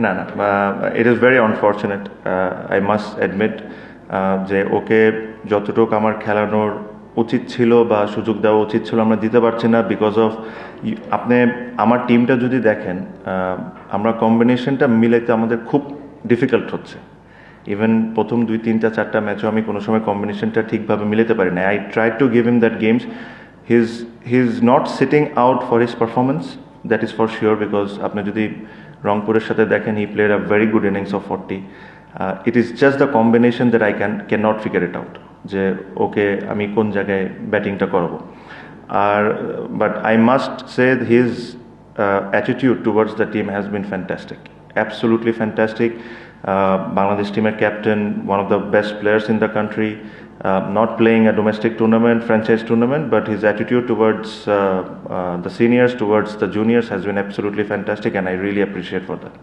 না না, it is very unfortunate, I must admit যে ওকে যতটুকু আমার খেলানোর উচিত ছিল বা সুযোগ দেওয়া উচিত ছিল আমরা দিতে পারছি না বিকজ অফ আপনি আমার টিমটা যদি দেখেন, আমরা কম্বিনেশনটা মিলাইতে আমাদের খুব ডিফিকাল্ট হচ্ছে। ইভেন প্রথম 2 3 4 ম্যাচও আমি কোনো সময় কম্বিনেশনটা ঠিকভাবে মিলাতে পারি না। I try to give him that games, he is not sitting out for his performance, that is for sure, because আপনি যদি রংপুরের সাথে দেখেন he played a very good innings of 40। It is just the combination that I can not figure it out, যে okay আমি কোন জায়গায় ব্যাটিংটা করাবো। আর but I must say his attitude towards the team has been fantastic, absolutely fantastic. Bangladesh team captain, one of the best players in the country, not playing a domestic tournament, franchise tournament, but his attitude towards the seniors, towards the juniors has been absolutely fantastic, and I really appreciate for that.